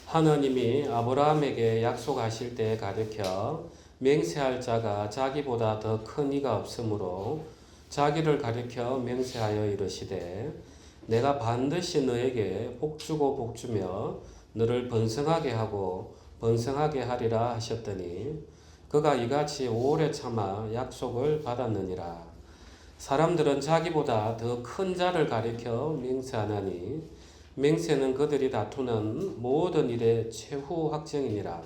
하나님이 아브라함에게 약속하실 때 가르쳐 맹세할 자가 자기보다 더 큰 이가 없으므로 자기를 가리켜 맹세하여 이르시되 내가 반드시 너에게 복주고 복주며 너를 번성하게 하고 번성하게 하리라 하셨더니 그가 이같이 오래 참아 약속을 받았느니라. 사람들은 자기보다 더 큰 자를 가리켜 맹세하나니 맹세는 그들이 다투는 모든 일의 최후 확정이니라.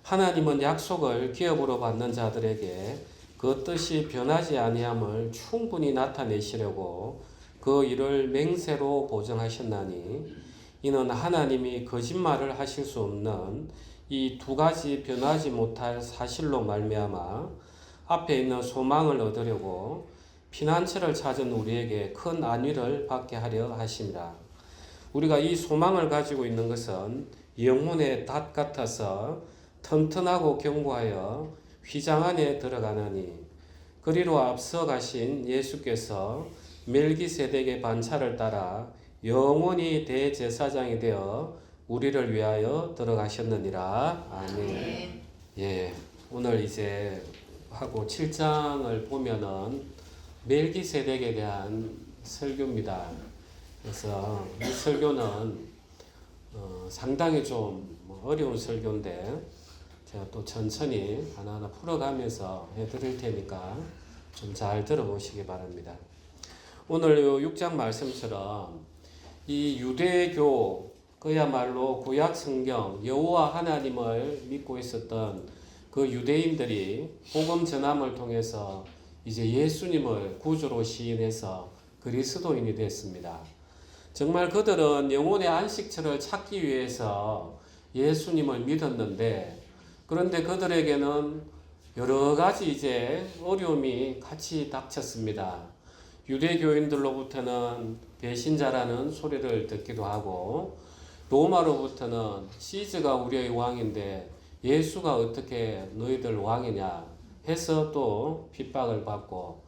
하나님은 약속을 기업으로 받는 자들에게 그 뜻이 변하지 아니함을 충분히 나타내시려고 그 일을 맹세로 보정하셨나니 이는 하나님이 거짓말을 하실 수 없는 이 두 가지 변하지 못할 사실로 말미암아 앞에 있는 소망을 얻으려고 피난처를 찾은 우리에게 큰 안위를 받게 하려 하심이라. 우리가 이 소망을 가지고 있는 것은 영혼의 닷 같아서 튼튼하고 견고하여 휘장 안에 들어가나니 그리로 앞서 가신 예수께서 멜기세덱의 반차를 따라 영원히 대제사장이 되어 우리를 위하여 들어가셨느니라. 아멘. 예, 오늘 이제 하고 7장을 보면은 멜기세덱에 대한 설교입니다. 그래서 이 설교는 상당히 좀 어려운 설교인데 제가 또 천천히 하나하나 풀어가면서 해드릴 테니까 좀 잘 들어보시기 바랍니다. 오늘 6장 말씀처럼 이 유대교 그야말로 구약 성경 여호와 하나님을 믿고 있었던 그 유대인들이 복음 전함을 통해서 이제 예수님을 구주로 시인해서 그리스도인이 됐습니다. 정말 그들은 영혼의 안식처를 찾기 위해서 예수님을 믿었는데 그런데 그들에게는 여러 가지 이제 어려움이 같이 닥쳤습니다. 유대교인들로부터는 배신자라는 소리를 듣기도 하고 로마로부터는 시즈가 우리의 왕인데 예수가 어떻게 너희들 왕이냐 해서 또 핍박을 받고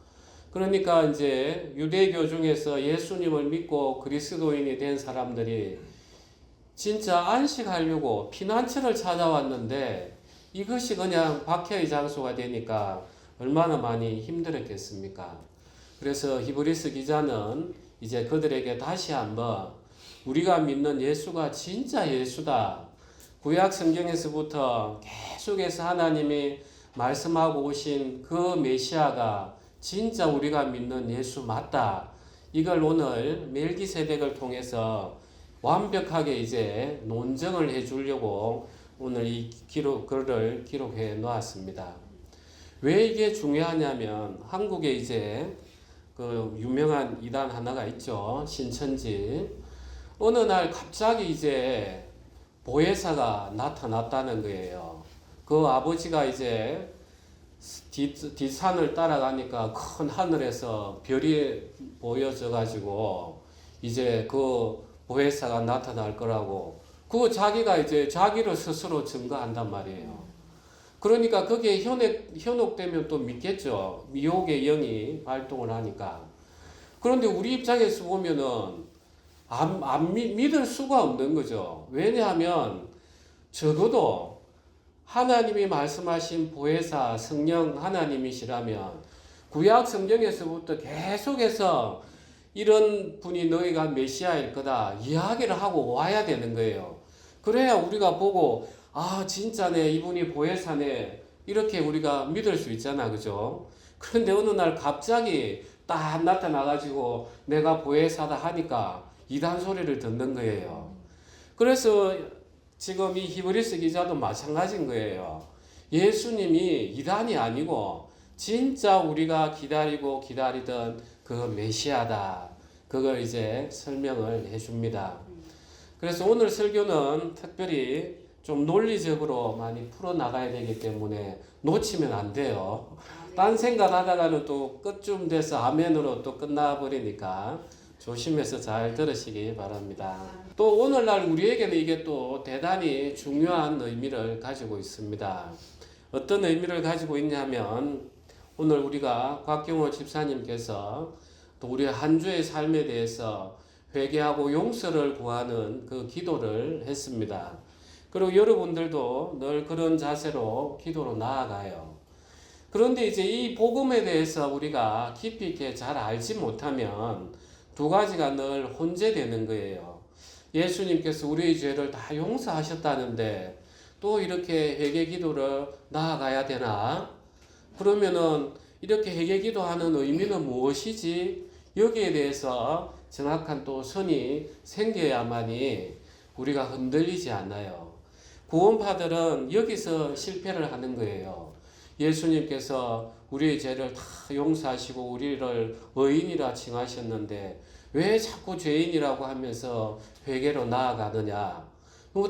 그러니까 이제 유대교 중에서 예수님을 믿고 그리스도인이 된 사람들이 진짜 안식하려고 피난처를 찾아왔는데 이것이 그냥 박해의 장소가 되니까 얼마나 많이 힘들었겠습니까? 그래서 히브리서 기자는 이제 그들에게 다시 한번 우리가 믿는 예수가 진짜 예수다. 구약 성경에서부터 계속해서 하나님이 말씀하고 오신 그 메시아가 진짜 우리가 믿는 예수 맞다. 이걸 오늘 멜기세덱을 통해서 완벽하게 이제 논증을 해 주려고 오늘 이 글을 기록해 놓았습니다. 왜 이게 중요하냐면 한국에 이제 그 유명한 이단 하나가 있죠. 신천지. 어느 날 갑자기 이제 보혜사가 나타났다는 거예요. 그 아버지가 이제 뒷산을 따라가니까 큰 하늘에서 별이 보여져 가지고 이제 그 보혜사가 나타날 거라고 그 자기가 이제 자기를 스스로 증거한단 말이에요. 그러니까 그게 현혹되면 또 믿겠죠. 미혹의 영이 발동을 하니까. 그런데 우리 입장에서 보면은 안 믿을 수가 없는 거죠. 왜냐하면 적어도 하나님이 말씀하신 보혜사 성령 하나님이시라면 구약 성경에서부터 계속해서 이런 분이 너희가 메시아일 거다 이야기를 하고 와야 되는 거예요. 그래야 우리가 보고 아 진짜네 이분이 보혜사네 이렇게 우리가 믿을 수 있잖아. 그죠? 그런데 어느 날 갑자기 딱 나타나가지고 내가 보혜사다 하니까 이단 소리를 듣는 거예요. 그래서 지금 이 히브리서 기자도 마찬가지인 거예요. 예수님이 이단이 아니고 진짜 우리가 기다리고 기다리던 그 메시아다. 그걸 이제 설명을 해줍니다. 그래서 오늘 설교는 특별히 좀 논리적으로 많이 풀어나가야 되기 때문에 놓치면 안 돼요. 딴 생각하다가는 또 끝쯤 돼서 아멘으로 또 끝나버리니까 조심해서 잘 들으시기 바랍니다. 또 오늘날 우리에게는 이게 또 대단히 중요한 의미를 가지고 있습니다. 어떤 의미를 가지고 있냐면 오늘 우리가 곽경호 집사님께서 또 우리 한 주의 삶에 대해서 회개하고 용서를 구하는 그 기도를 했습니다. 그리고 여러분들도 늘 그런 자세로 기도로 나아가요. 그런데 이제 이 복음에 대해서 우리가 깊이 있게 잘 알지 못하면 두 가지가 늘 혼재되는 거예요. 예수님께서 우리의 죄를 다 용서하셨다는데 또 이렇게 회개 기도를 나아가야 되나? 그러면은 이렇게 회개 기도하는 의미는 무엇이지? 여기에 대해서 정확한 또 선이 생겨야만이 우리가 흔들리지 않아요. 구원파들은 여기서 실패를 하는 거예요. 예수님께서 우리의 죄를 다 용서하시고 우리를 의인이라 칭하셨는데 왜 자꾸 죄인이라고 하면서 회개로 나아가느냐?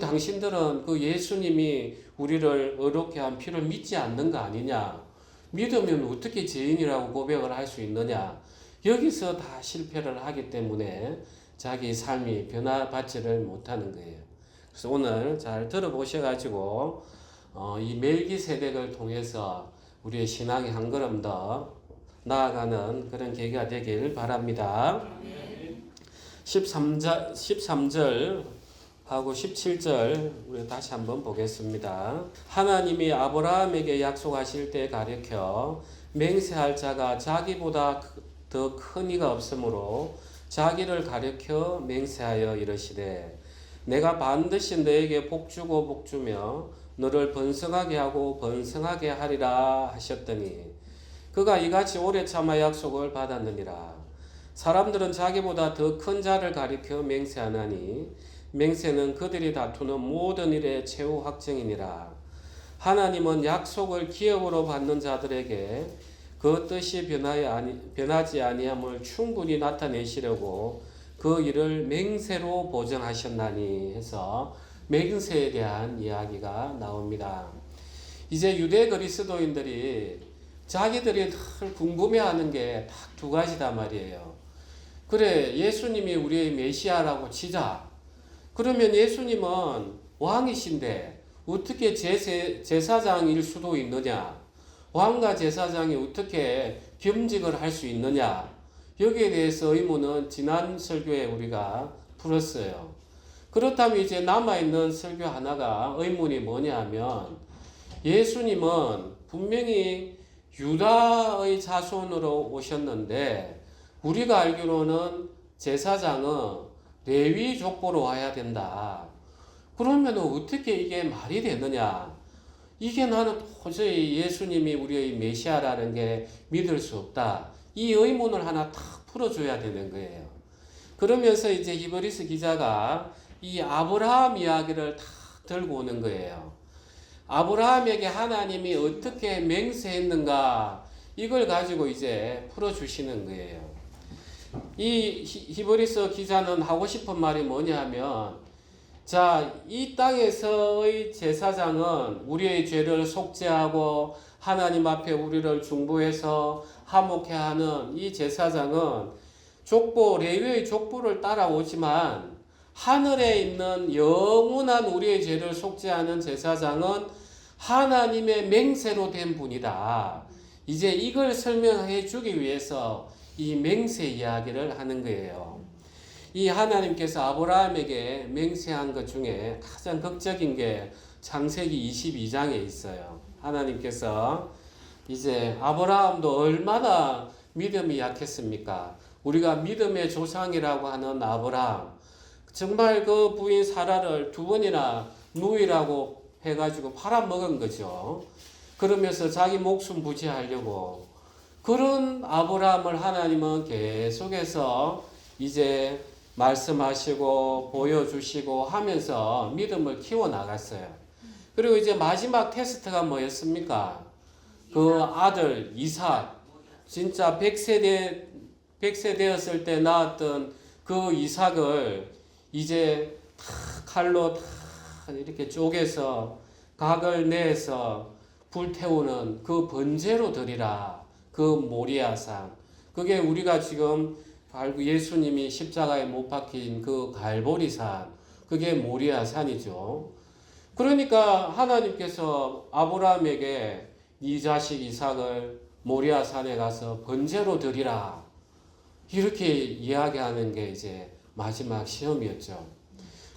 당신들은 그 예수님이 우리를 의롭게 한 피를 믿지 않는 거 아니냐? 믿으면 어떻게 죄인이라고 고백을 할 수 있느냐? 여기서 다 실패를 하기 때문에 자기 삶이 변화받지를 못하는 거예요. 그래서 오늘 잘 들어보셔가지고 이 멜기세덱을 통해서 우리의 신앙이 한 걸음 더 나아가는 그런 계기가 되길 바랍니다. 13절 하고 17절 우리 다시 한번 보겠습니다. 하나님이 아브라함에게 약속하실 때 가르쳐 맹세할 자가 자기보다 더 큰 이가 없으므로 자기를 가르쳐 맹세하여 이르시되 내가 반드시 너에게 복주고 복주며 너를 번성하게 하고 번성하게 하리라 하셨더니 그가 이같이 오래 참아 약속을 받았느니라. 사람들은 자기보다 더 큰 자를 가리켜 맹세하나니 맹세는 그들이 다투는 모든 일의 최후 확정이니라. 하나님은 약속을 기업으로 받는 자들에게 그 뜻이 변하지 아니함을 충분히 나타내시려고 그 일을 맹세로 보정하셨나니 해서 맹세에 대한 이야기가 나옵니다. 이제 유대 그리스도인들이 자기들이 늘 궁금해하는 게 딱 두 가지다 말이에요. 그래, 예수님이 우리의 메시아라고 치자. 그러면 예수님은 왕이신데 어떻게 제사장일 수도 있느냐? 왕과 제사장이 어떻게 겸직을 할 수 있느냐? 여기에 대해서 의문은 지난 설교에 우리가 풀었어요. 그렇다면 이제 남아있는 설교 하나가 의문이 뭐냐 하면 예수님은 분명히 유다의 자손으로 오셨는데 우리가 알기로는 제사장은 레위 족보로 와야 된다. 그러면 어떻게 이게 말이 되느냐? 이게 나는 도저히 예수님이 우리의 메시아라는 게 믿을 수 없다. 이 의문을 하나 탁 풀어줘야 되는 거예요. 그러면서 이제 히브리서 기자가 이 아브라함 이야기를 탁 들고 오는 거예요. 아브라함에게 하나님이 어떻게 맹세했는가 이걸 가지고 이제 풀어주시는 거예요. 이 히브리서 기자는 하고 싶은 말이 뭐냐면 자, 이 땅에서의 제사장은 우리의 죄를 속죄하고 하나님 앞에 우리를 중보해서 화목해 하는 이 제사장은 레위의 족보를 따라오지만 하늘에 있는 영원한 우리의 죄를 속죄하는 제사장은 하나님의 맹세로 된 분이다. 이제 이걸 설명해 주기 위해서 이 맹세 이야기를 하는 거예요. 이 하나님께서 아브라함에게 맹세한 것 중에 가장 극적인 게 창세기 22장에 있어요. 하나님께서 이제 아브라함도 얼마나 믿음이 약했습니까? 우리가 믿음의 조상이라고 하는 아브라함, 정말 그 부인 사라를 두 번이나 누이라고 해가지고 팔아먹은 거죠. 그러면서 자기 목숨 부지하려고. 그런 아브라함을 하나님은 계속해서 이제 말씀하시고 보여주시고 하면서 믿음을 키워나갔어요. 그리고 이제 마지막 테스트가 뭐였습니까? 그 아들 이삭, 진짜 100세 되었을 때 낳았던 그 이삭을 이제 다 칼로 다 이렇게 쪼개서 각을 내서 불태우는 그 번제로 드리라. 그 모리아산. 그게 우리가 지금 알고 예수님이 십자가에 못 박힌 그 갈보리산. 그게 모리아산이죠. 그러니까 하나님께서 아브라함에게 네 자식 이삭을 모리아산에 가서 번제로 드리라. 이렇게 이야기하는 게 이제 마지막 시험이었죠.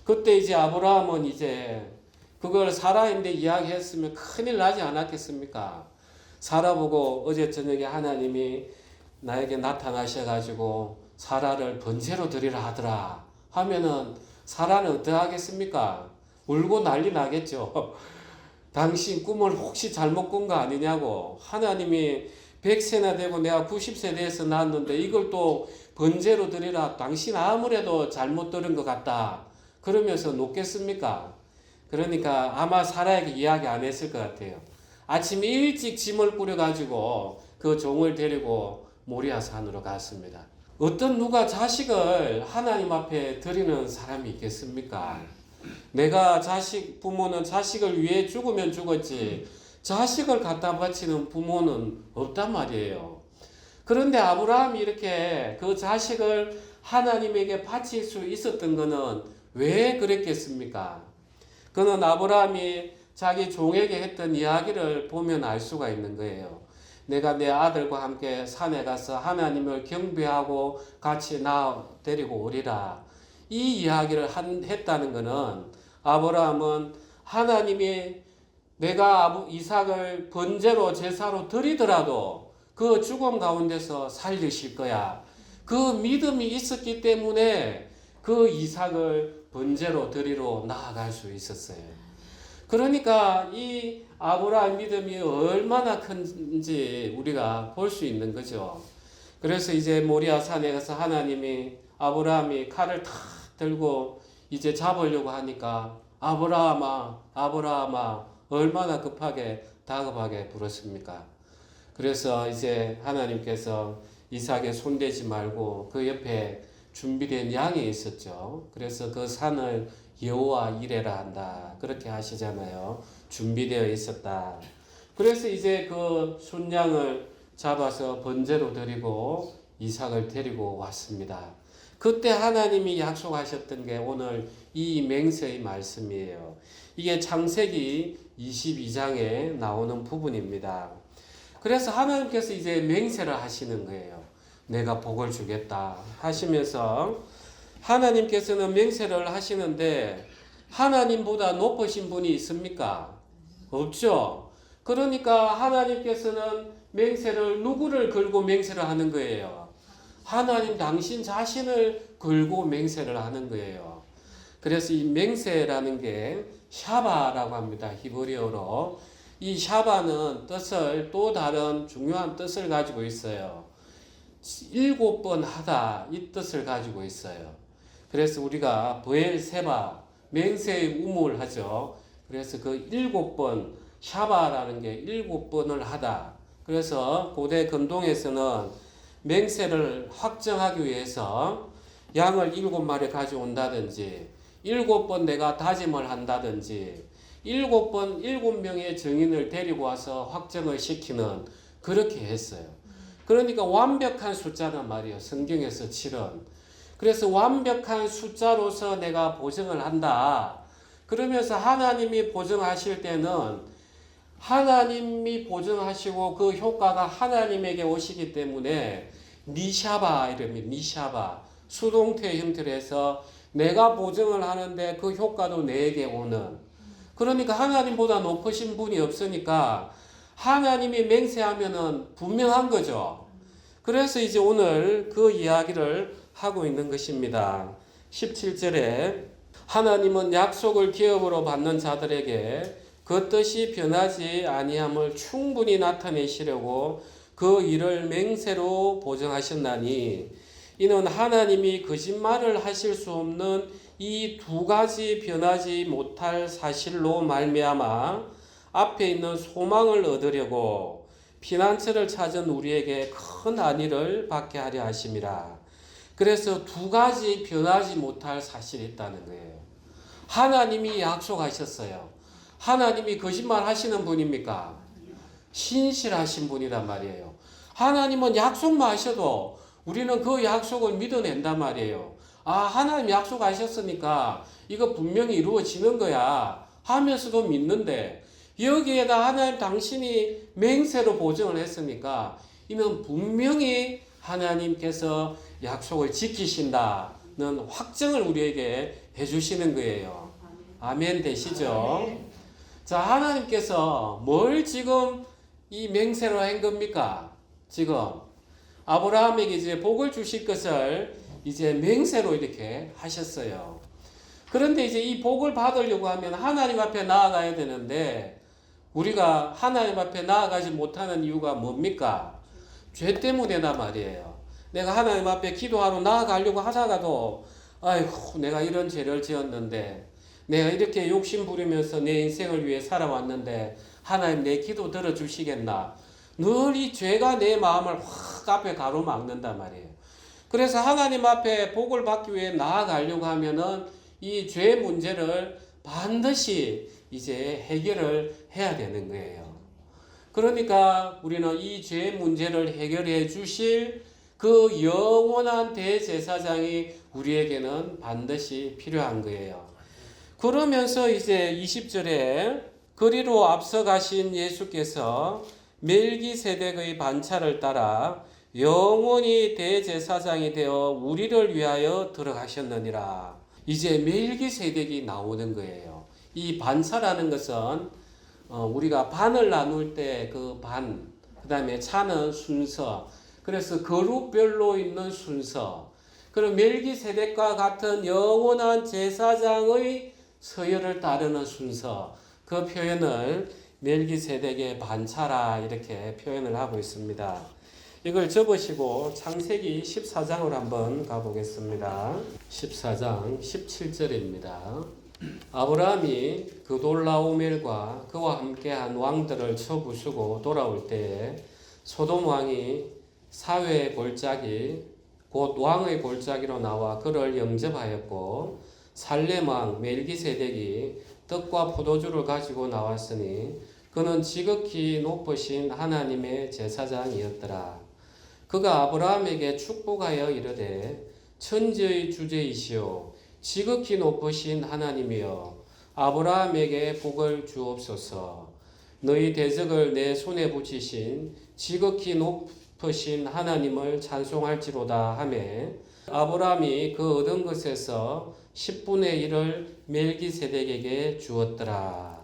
그때 이제 아브라함은 이제 그걸 사라인데 이야기했으면 큰일 나지 않았겠습니까? 사라 보고 어제 저녁에 하나님이 나에게 나타나셔가지고 사라를 번제로 드리라 하더라 하면은 사라는 어떡하겠습니까? 울고 난리 나겠죠. 당신 꿈을 혹시 잘못 꾼 거 아니냐고. 하나님이 100세나 되고 내가 90세 돼서 낳았는데 이걸 또 번제로 드리라. 당신 아무래도 잘못 들은 것 같다. 그러면서 놓겠습니까? 그러니까 아마 사라에게 이야기 안 했을 것 같아요. 아침 일찍 짐을 꾸려가지고 그 종을 데리고 모리아 산으로 갔습니다. 어떤 누가 자식을 하나님 앞에 드리는 사람이 있겠습니까? 내가 부모는 자식을 위해 죽으면 죽었지 자식을 갖다 바치는 부모는 없단 말이에요. 그런데 아브라함이 이렇게 그 자식을 하나님에게 바칠 수 있었던 것은 왜 그랬겠습니까? 그는 아브라함이 자기 종에게 했던 이야기를 보면 알 수가 있는 거예요. 내가 내 아들과 함께 산에 가서 하나님을 경배하고 같이 나 데리고 오리라. 이 이야기를 했다는 것은 아브라함은 하나님이 내가 이삭을 번제로 제사로 드리더라도 그 죽음 가운데서 살리실 거야. 그 믿음이 있었기 때문에 그 이삭을 번제로 드리러 나아갈 수 있었어요. 그러니까 이 아브라함 믿음이 얼마나 큰지 우리가 볼 수 있는 거죠. 그래서 이제 모리아 산에 가서 하나님이 아브라함이 칼을 탁 들고 이제 잡으려고 하니까 아브라함아, 아브라함아 얼마나 급하게 다급하게 부르십니까? 그래서 이제 하나님께서 이삭에 손대지 말고 그 옆에 준비된 양이 있었죠. 그래서 그 산을 여호와 이레라 한다. 그렇게 하시잖아요. 준비되어 있었다. 그래서 이제 그 순양을 잡아서 번제로 드리고 이삭을 데리고 왔습니다. 그때 하나님이 약속하셨던 게 오늘 이 맹세의 말씀이에요. 이게 창세기 22장에 나오는 부분입니다. 그래서 하나님께서 이제 맹세를 하시는 거예요. 내가 복을 주겠다 하시면서 하나님께서는 맹세를 하시는데 하나님보다 높으신 분이 있습니까? 없죠. 그러니까 하나님께서는 맹세를 누구를 걸고 맹세를 하는 거예요? 하나님 당신 자신을 걸고 맹세를 하는 거예요. 그래서 이 맹세라는 게 샤바라고 합니다. 히브리어로. 이 샤바는 뜻을 또 다른 중요한 뜻을 가지고 있어요. 7번 하다 이 뜻을 가지고 있어요. 그래서 우리가 브엘세바 맹세의 우물 하죠. 그래서 그 7번 샤바라는 게 7번을 하다. 그래서 고대 근동에서는 맹세를 확정하기 위해서 양을 7마리 가져온다든지 7번 내가 다짐을 한다든지 7번 7명의 증인을 데리고 와서 확정을 시키는 그렇게 했어요. 그러니까 완벽한 숫자란 말이에요. 성경에서 7은. 그래서 완벽한 숫자로서 내가 보증을 한다. 그러면서 하나님이 보증하실 때는 하나님이 보증하시고 그 효과가 하나님에게 오시기 때문에 니샤바 이름이 니샤바 수동태 형태로 해서 내가 보증을 하는데 그 효과도 내게 오는. 그러니까 하나님보다 높으신 분이 없으니까 하나님이 맹세하면은 분명한 거죠. 그래서 이제 오늘 그 이야기를 하고 있는 것입니다. 17절에 하나님은 약속을 기업으로 받는 자들에게 그 뜻이 변하지 아니함을 충분히 나타내시려고 그 일을 맹세로 보증하셨나니 이는 하나님이 거짓말을 하실 수 없는 이 두 가지 변하지 못할 사실로 말미암아 앞에 있는 소망을 얻으려고 피난처를 찾은 우리에게 큰 안위를 받게 하려 하심이라. 그래서 두 가지 변하지 못할 사실이 있다는 거예요. 하나님이 약속하셨어요. 하나님이 거짓말 하시는 분입니까? 신실하신 분이란 말이에요. 하나님은 약속만 하셔도 우리는 그 약속을 믿어낸단 말이에요. 아, 하나님 약속하셨으니까 이거 분명히 이루어지는 거야 하면서도 믿는데 여기에다 하나님 당신이 맹세로 보증을 했으니까 이는 분명히 하나님께서 약속을 지키신다는 확증을 우리에게 해주시는 거예요. 아멘 되시죠? 자, 하나님께서 뭘 지금 이 맹세로 한 겁니까? 지금 아브라함에게 이제 복을 주실 것을 이제 맹세로 이렇게 하셨어요. 그런데 이제 이 복을 받으려고 하면 하나님 앞에 나아가야 되는데 우리가 하나님 앞에 나아가지 못하는 이유가 뭡니까? 죄 때문이다 말이에요. 내가 하나님 앞에 기도하러 나아가려고 하다가도 아이고 내가 이런 죄를 지었는데 내가 이렇게 욕심 부리면서 내 인생을 위해 살아왔는데 하나님 내 기도 들어주시겠나? 늘 이 죄가 내 마음을 확 앞에 가로막는단 말이에요. 그래서 하나님 앞에 복을 받기 위해 나아가려고 하면은 이 죄 문제를 반드시 이제 해결을 해야 되는 거예요. 그러니까 우리는 이 죄 문제를 해결해 주실 그 영원한 대제사장이 우리에게는 반드시 필요한 거예요. 그러면서 이제 20절에 그리로 앞서가신 예수께서 멜기세덱의 반차를 따라 영원히 대제사장이 되어 우리를 위하여 들어가셨느니라. 이제 멜기세덱이 나오는 거예요. 이 반차라는 것은 우리가 반을 나눌 때 그 반, 그 다음에 차는 순서, 그래서 그룹별로 있는 순서, 그리고 멜기세덱과 같은 영원한 제사장의 서열을 따르는 순서, 그 표현을 멜기세덱의 반차라 이렇게 표현을 하고 있습니다. 이걸 접으시고 창세기 14장으로 한번 가보겠습니다. 14장 17절입니다. 아브라함이 그돌라오멜과 그와 함께한 왕들을 쳐부수고 돌아올 때에 소돔 왕이 사회의 골짜기 곧 왕의 골짜기로 나와 그를 영접하였고 살렘 왕 멜기세덱이 떡과 포도주를 가지고 나왔으니 그는 지극히 높으신 하나님의 제사장이었더라. 그가 아브라함에게 축복하여 이르되 천지의 주제이시오 지극히 높으신 하나님이여 아브라함에게 복을 주옵소서. 너희 대적을 내 손에 붙이신 지극히 높으신 하나님을 찬송할지로다 하매 아브라함이 그 얻은 것에서 10분의 1을 멜기세덱에게 주었더라.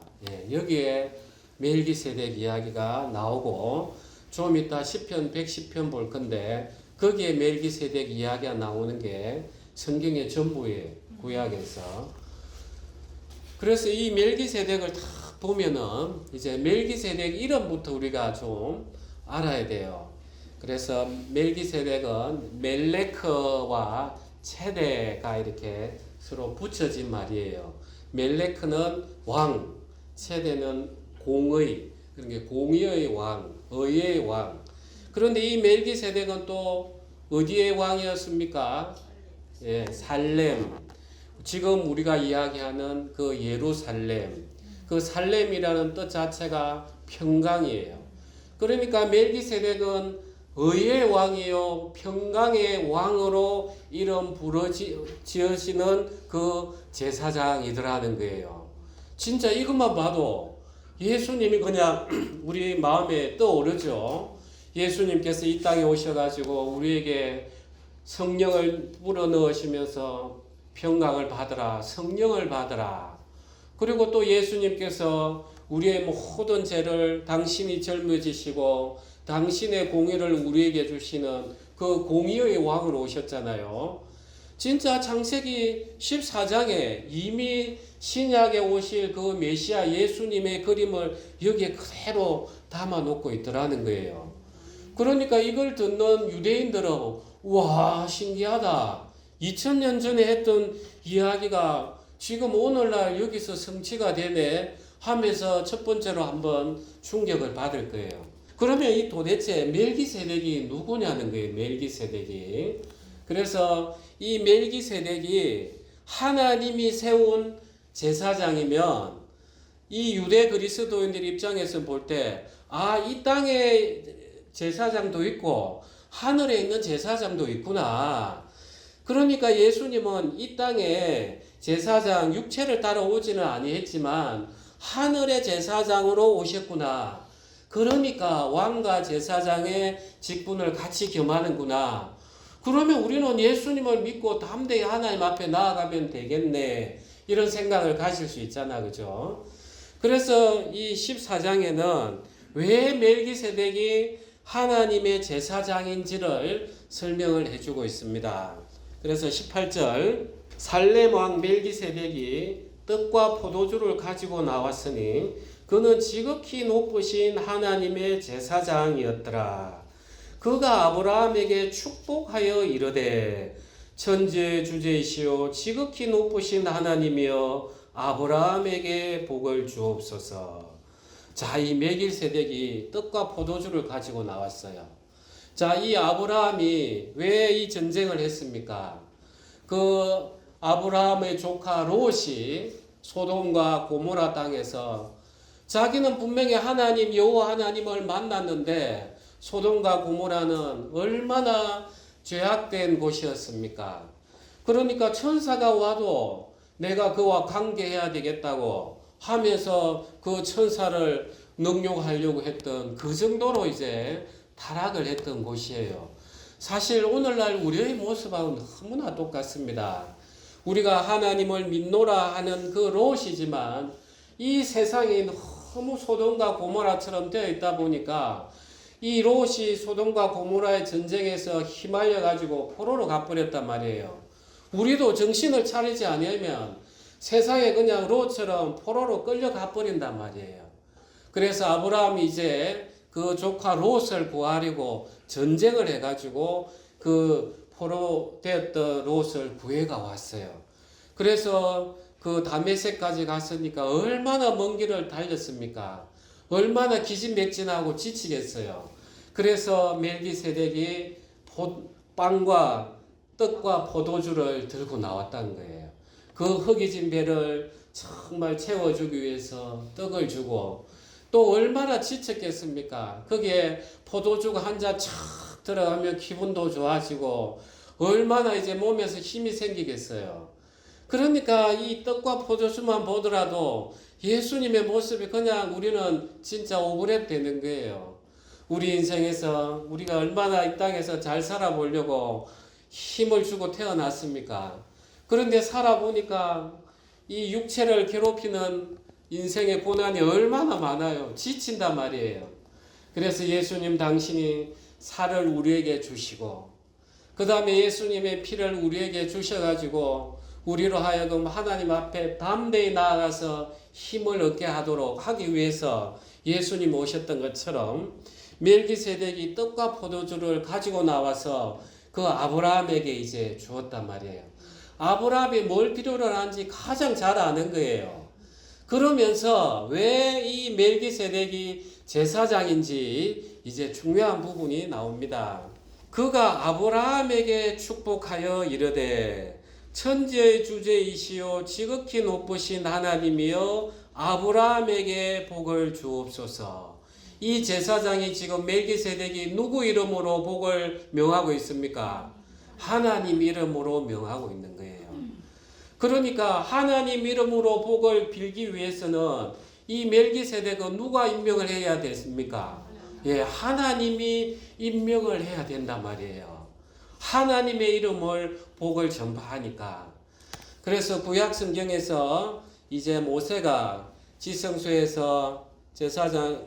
여기에 멜기세덱 이야기가 나오고 좀 이따 시편 110편 볼 건데 거기에 멜기세덱 이야기가 나오는 게 성경의 전부예요. 구약에서. 그래서 이 멜기세덱을 다 보면은 이제 멜기세덱 이름부터 우리가 좀 알아야 돼요. 그래서 멜기세덱은 멜레크와 체데가 이렇게 서로 붙여진 말이에요. 멜레크는 왕, 체데는 공의, 그러니까 공의의 왕, 의의 왕. 그런데 이 멜기세덱은 또 어디의 왕이었습니까? 살렘. 지금 우리가 이야기하는 그 예루살렘. 그 살렘이라는 뜻 자체가 평강이에요. 그러니까 멜기세덱은 의의 왕이요 평강의 왕으로 이름 부르지으시는 그 제사장이더라는 거예요. 진짜 이것만 봐도 예수님이 그냥 우리 마음에 떠오르죠. 예수님께서 이 땅에 오셔가지고 우리에게 성령을 불어넣으시면서 평강을 받으라, 성령을 받으라. 그리고 또 예수님께서 우리의 모든 죄를 당신이 짊어지시고 당신의 공의를 우리에게 주시는 그 공의의 왕으로 오셨잖아요. 진짜 창세기 14장에 이미 신약에 오실 그 메시아 예수님의 그림을 여기에 그대로 담아놓고 있더라는 거예요. 그러니까 이걸 듣는 유대인들은 와 신기하다. 2000년 전에 했던 이야기가 지금 오늘날 여기서 성취가 되네 하면서 첫 번째로 한번 충격을 받을 거예요. 그러면 이 도대체 멜기세덱이 누구냐는 거예요. 멜기세덱이. 그래서 이 멜기세덱이 하나님이 세운 제사장이면 이 유대 그리스도인들 입장에서 볼 때 이 땅에 제사장도 있고 하늘에 있는 제사장도 있구나. 그러니까 예수님은 이 땅에 제사장 육체를 따라오지는 아니했지만 하늘의 제사장으로 오셨구나. 그러니까 왕과 제사장의 직분을 같이 겸하는구나. 그러면 우리는 예수님을 믿고 담대히 하나님 앞에 나아가면 되겠네. 이런 생각을 가질 수 있잖아. 그죠? 그래서 이 14장에는 왜 멜기세덱이 하나님의 제사장인지를 설명을 해주고 있습니다. 그래서 18절 살렘 왕 멜기세덱이 떡과 포도주를 가지고 나왔으니 그는 지극히 높으신 하나님의 제사장이었더라. 그가 아브라함에게 축복하여 이르되 천지의 주제이시오 지극히 높으신 하나님이여 아브라함에게 복을 주옵소서. 자, 이 멜기세덱이 떡과 포도주를 가지고 나왔어요. 자, 이 아브라함이 왜 이 전쟁을 했습니까? 그 아브라함의 조카 롯이 소돔과 고모라 땅에서 자기는 분명히 하나님 여호와 하나님을 만났는데 소돔과 고모라는 얼마나 죄악된 곳이었습니까? 그러니까 천사가 와도 내가 그와 관계해야 되겠다고 하면서 그 천사를 능욕하려고 했던 그 정도로 이제 타락을 했던 곳이에요. 사실 오늘날 우리의 모습하고는 너무나 똑같습니다. 우리가 하나님을 믿노라 하는 그 롯이지만 이 세상이 너무 소돔과 고모라처럼 되어 있다 보니까 이 롯이 소돔과 고모라의 전쟁에서 휘말려 가지고 포로로 가버렸단 말이에요. 우리도 정신을 차리지 않으면 세상에 그냥 롯처럼 포로로 끌려가 버린단 말이에요. 그래서 아브라함이 이제 그 조카 롯을 구하려고 전쟁을 해가지고 그 포로 되었던 롯을 구해가 왔어요. 그래서 그 다메섹까지 갔으니까 얼마나 먼 길을 달렸습니까? 얼마나 기진맥진하고 지치겠어요. 그래서 멜기세덱이 빵과 떡과 포도주를 들고 나왔다는 거예요. 그 허기진 배를 정말 채워주기 위해서 떡을 주고 또 얼마나 지쳤겠습니까? 거기에 포도주가 한 잔 착 들어가면 기분도 좋아지고 얼마나 이제 몸에서 힘이 생기겠어요. 그러니까 이 떡과 포도주만 보더라도 예수님의 모습이 그냥 우리는 진짜 오그랩 되는 거예요. 우리 인생에서 우리가 얼마나 이 땅에서 잘 살아보려고 힘을 주고 태어났습니까? 그런데 살아보니까 이 육체를 괴롭히는 인생의 고난이 얼마나 많아요. 지친단 말이에요. 그래서 예수님 당신이 살을 우리에게 주시고 그 다음에 예수님의 피를 우리에게 주셔가지고 우리로 하여금 하나님 앞에 담대히 나아가서 힘을 얻게 하도록 하기 위해서 예수님 오셨던 것처럼 멜기세덱이 떡과 포도주를 가지고 나와서 그 아브라함에게 이제 주었단 말이에요. 아브라함이 뭘 필요로 하는지 가장 잘 아는 거예요. 그러면서 왜 이 멜기세덱이 제사장인지 이제 중요한 부분이 나옵니다. 그가 아브라함에게 축복하여 이르되 천지의 주제이시오 지극히 높으신 하나님이여 아브라함에게 복을 주옵소서. 이 제사장이 지금 멜기세덱이 누구 이름으로 복을 명하고 있습니까? 하나님 이름으로 명하고 있는 거예요. 그러니까 하나님 이름으로 복을 빌기 위해서는 이 멜기세덱은 누가 임명을 해야 됐습니까? 예, 하나님이 임명을 해야 된단 말이에요. 하나님의 이름을 복을 전파하니까. 그래서 구약 성경에서 이제 모세가 지성소에서 제사장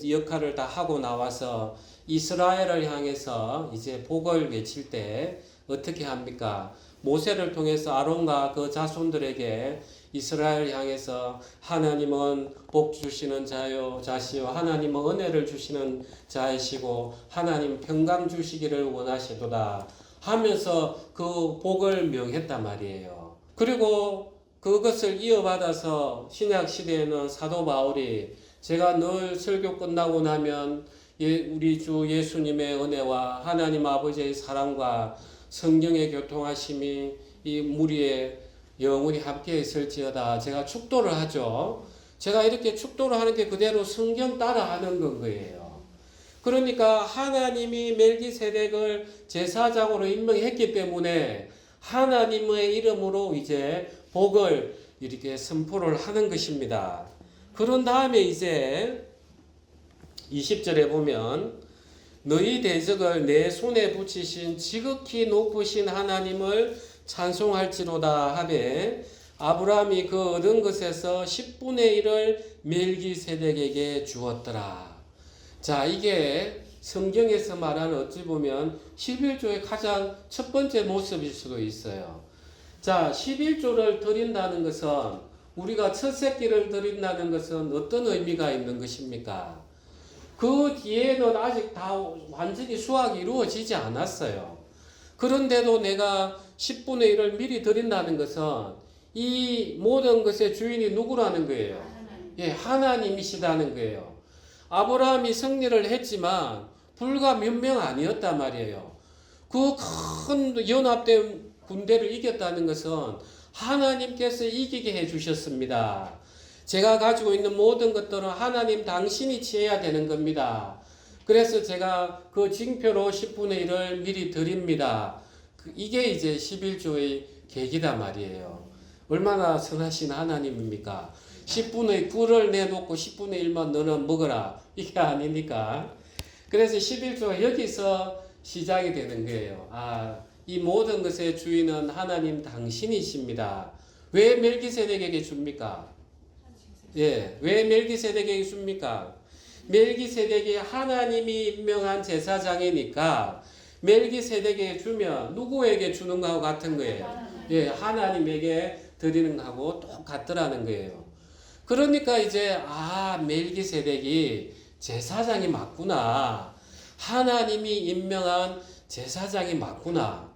역할을 다 하고 나와서 이스라엘을 향해서 이제 복을 외칠 때 어떻게 합니까? 모세를 통해서 아론과 그 자손들에게 이스라엘 향해서 하나님은 복 주시는 자시요 하나님은 은혜를 주시는 자이시고 하나님 평강 주시기를 원하시도다 하면서 그 복을 명했단 말이에요. 그리고 그것을 이어받아서 신약 시대에는 사도 바울이 제가 늘 설교 끝나고 나면 우리 주 예수님의 은혜와 하나님 아버지의 사랑과 성령의 교통하심이 이 무리에 영원히 함께 있을지어다. 제가 축도를 하죠. 제가 이렇게 축도를 하는 게 그대로 성경 따라 하는 건 거예요. 그러니까 하나님이 멜기세덱을 제사장으로 임명했기 때문에 하나님의 이름으로 이제 복을 이렇게 선포를 하는 것입니다. 그런 다음에 이제 20절에 보면 너희 대적을 내 손에 붙이신 지극히 높으신 하나님을 찬송할지로다 하되 아브라함이 그 얻은 것에서 10분의 1을 멜기세덱에게 주었더라. 자, 이게 성경에서 말하는 어찌 보면 11조의 가장 첫 번째 모습일 수도 있어요. 자, 11조를 드린다는 것은, 우리가 첫 새끼를 드린다는 것은 어떤 의미가 있는 것입니까? 그 뒤에는 아직 다 완전히 수확이 이루어지지 않았어요. 그런데도 내가 10분의 1을 미리 드린다는 것은 이 모든 것의 주인이 누구라는 거예요? 예, 하나님이시다는 거예요. 아브라함이 승리를 했지만 불과 몇 명 아니었단 말이에요. 그 큰 연합된 군대를 이겼다는 것은 하나님께서 이기게 해주셨습니다. 제가 가지고 있는 모든 것들은 하나님 당신이 취해야 되는 겁니다. 그래서 제가 그 징표로 10분의 1을 미리 드립니다. 이게 이제 11조의 계기다 말이에요. 얼마나 선하신 하나님입니까? 10분의 9를 내놓고 10분의 1만 너는 먹어라. 이게 아니니까. 그래서 11조가 여기서 시작이 되는 거예요. 이 모든 것의 주인은 하나님 당신이십니다. 왜 멜기세덱에게 줍니까? 예, 왜 멜기세덱에게 줍니까? 멜기세덱이 하나님이 임명한 제사장이니까 멜기세덱에게 주면 누구에게 주는 거하고 같은 거예요? 예, 하나님에게 드리는 거하고 똑같더라는 거예요. 그러니까 이제 멜기세덱이 제사장이 맞구나. 하나님이 임명한 제사장이 맞구나.